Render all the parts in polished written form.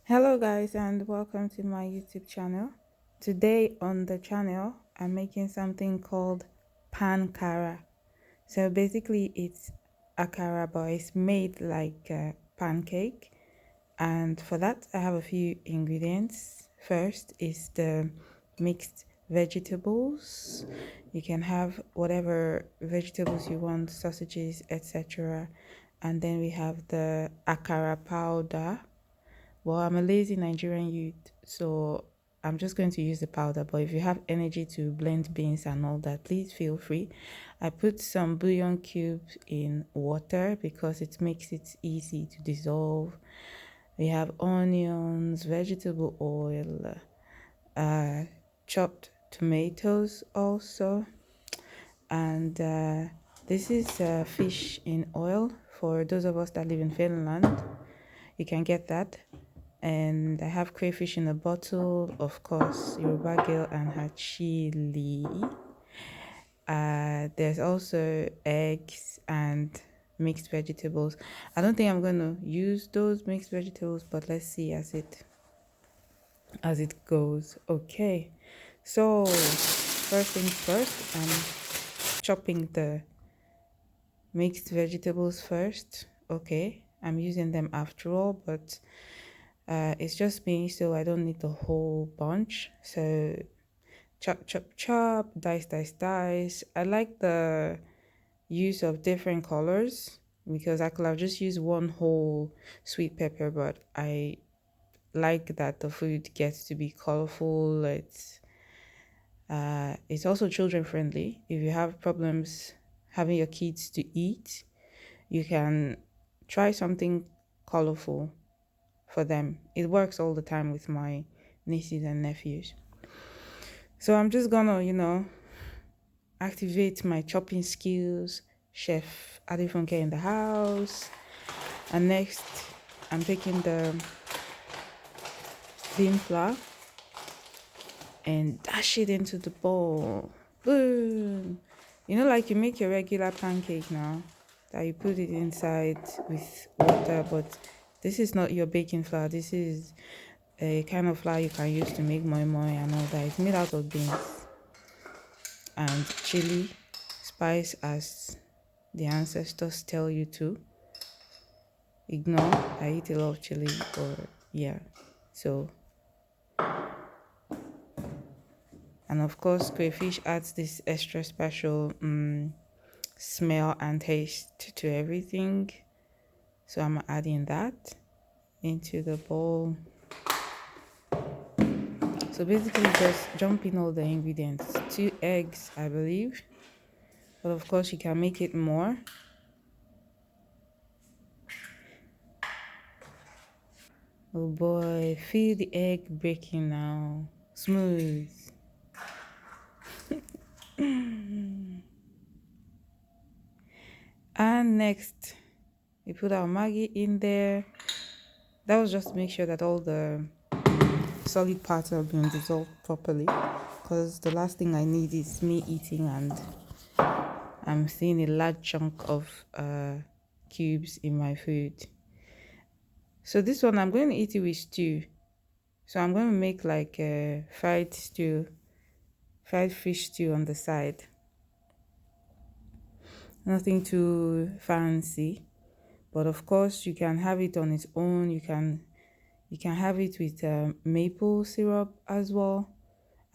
Hello guys and welcome to my YouTube channel. Today on the channel I'm making something called Pankara. So basically it's akara but it's made like a pancake, and for that I have a few ingredients. First is the mixed vegetables. You can have whatever vegetables you want, sausages, etc. And then we have the akara powder. Well, I'm a lazy Nigerian youth, so I'm just going to use the powder. But if you have energy to blend beans and all that, please feel free. I put some bouillon cubes in water because it makes it easy to dissolve. We have onions, vegetable oil, uh, chopped tomatoes also, and this is fish in oil for those of us that live in Finland. You can get that. And I have crayfish in a bottle, of course, Yoruba girl and her chili. There's also eggs and mixed vegetables. I don't think I'm going to use those mixed vegetables, but let's see as it goes. Okay, so first things first, I'm chopping the mixed vegetables first. Okay, I'm using them after all, but it's just me, so I don't need the whole bunch. So chop, chop, chop, dice, dice, dice. I like the use of different colors because I could have just used one whole sweet pepper, but I like that the food gets to be colorful. It's also children friendly. If you have problems having your kids to eat, you can try something colorful for them. It works all the time with my nieces and nephews. So I'm just gonna, activate my chopping skills. Chef Adefunke in the house. And next, I'm taking the bean flour and dash it into the bowl. Boom! Like you make your regular pancake now, that you put it inside with water, but this is not your baking flour. This is a kind of flour you can use to make moi moi and all that. It's made out of beans and chili, spice as the ancestors tell you to. Ignore, I eat a lot of chili, or yeah. So, and of course, crayfish adds this extra special smell and taste to everything. So I'm adding that into the bowl. So basically just jump in all the ingredients. 2 eggs, I believe. But of course you can make it more. Oh boy, feel the egg breaking now. Smooth. And next, we put our Maggi in there. That was just to make sure that all the solid parts are being dissolved properly. Because the last thing I need is me eating and I'm seeing a large chunk of cubes in my food. So this one I'm going to eat it with stew. So I'm going to make like a fried fish stew on the side. Nothing too fancy, but of course you can have it on its own. You can have it with maple syrup as well.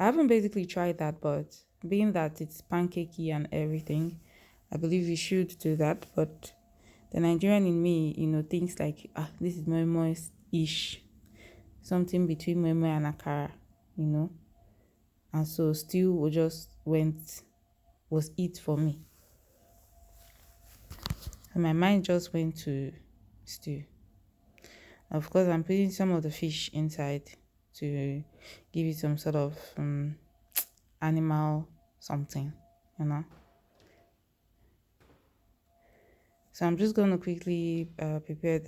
I haven't basically tried that, but being that it's pancakey and everything, I believe you should do that. But the Nigerian in me, thinks like, this is moi ish, something between moi and akara. And so stew was it for me. And my mind just went to stew. Of course, I'm putting some of the fish inside to give it some sort of animal something. So I'm just going to quickly prepare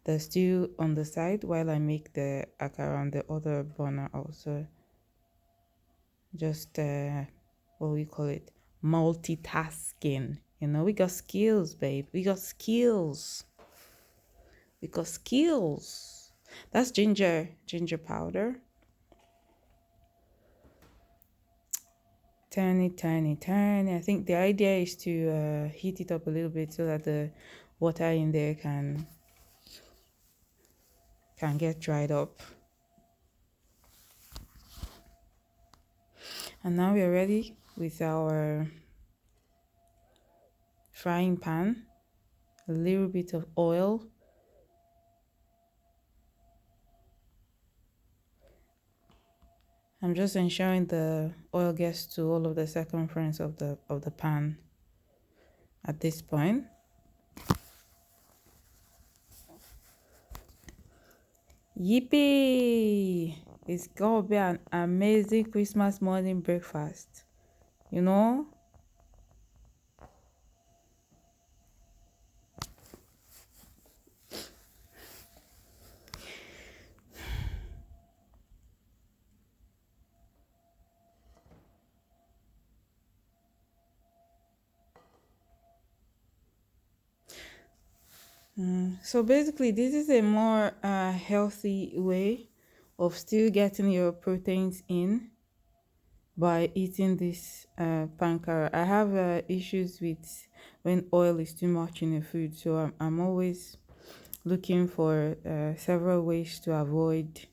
the stew on the side while I make the akara on the other burner also. Just what we call it, multitasking. You know, we got skills, babe. We got skills. We got skills. That's ginger powder. Turn it, turn it, turn it. I think the idea is to heat it up a little bit so that the water in there can get dried up. And now we are ready with our frying pan. A little bit of oil. I'm just ensuring the oil gets to all of the circumference of the pan at this point. Yippee! It's gonna be an amazing Christmas morning breakfast. You know? So basically, this is a more healthy way of still getting your proteins in by eating this pankara. I have issues with when oil is too much in a food, so I'm always looking for several ways to avoid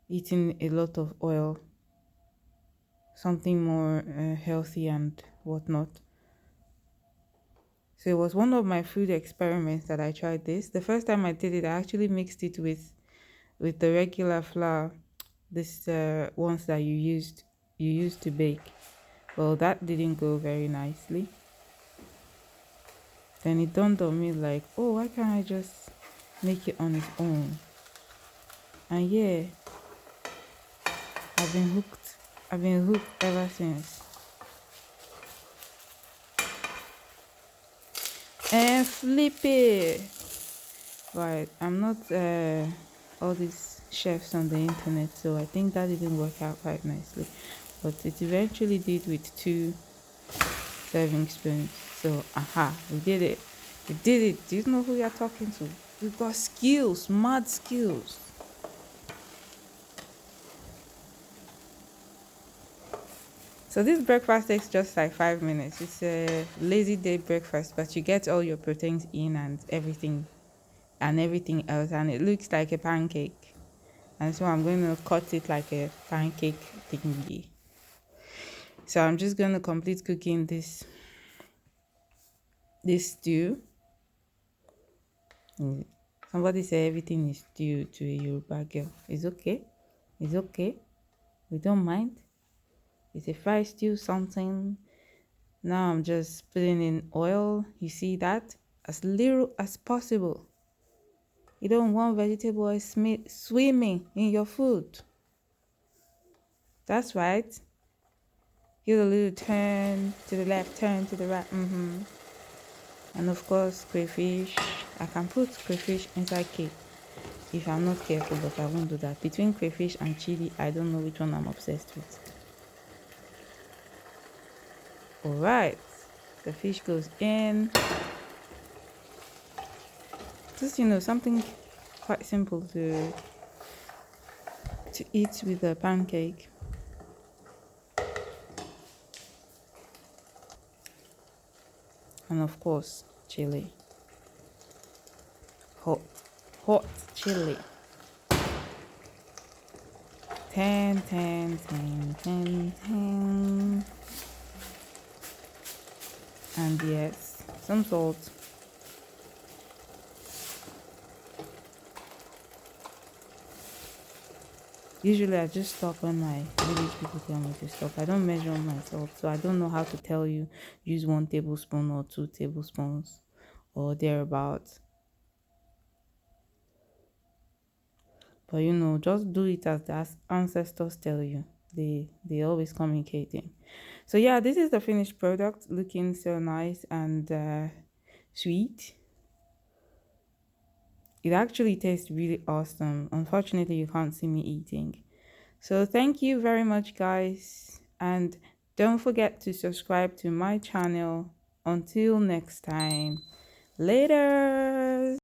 eating a lot of oil, something more healthy and whatnot. So it was one of my food experiments that I tried this. The first time I did it, I actually mixed it with the regular flour, this ones that you used to bake. Well, that didn't go very nicely. Then it dawned on me like, oh, why can't I just make it on its own? And yeah, I've been hooked. I've been hooked ever since. And flip it. Right, I'm not all these chefs on the internet, so I think that didn't work out quite nicely. But it eventually did with 2 serving spoons. So, we did it. We did it. Do you know who you're talking to? We've got skills, mad skills. So this breakfast takes just like 5 minutes. It's a lazy day breakfast, but you get all your proteins in and everything else, and it looks like a pancake. And so I'm going to cut it like a pancake thingy. So I'm just going to complete cooking this stew. Somebody say everything is stew to a Yoruba girl. It's okay. It's okay. We don't mind. It's a fried stew something. Now I'm just putting in oil. You see that? As little as possible. You don't want vegetable oil swimming in your food. That's right. Give a little turn to the left, turn to the right. And of course, crayfish. I can put crayfish inside cake if I'm not careful, but I won't do that. Between crayfish and chili, I don't know which one I'm obsessed with. Alright, the fish goes in. Just, something quite simple to eat with a pancake. And of course, chili. Hot chili. 10, 10, 10, 10, 10. And yes, some salt. Usually I just stop when my village people tell me to stop. I don't measure myself, so I don't know how to tell you use 1 tablespoon or 2 tablespoons or thereabouts. But just do it as the ancestors tell you. They always communicating. So yeah, this is the finished product, looking so nice and sweet. It actually tastes really awesome. Unfortunately, you can't see me eating. So thank you very much, guys. And don't forget to subscribe to my channel Until next time, later.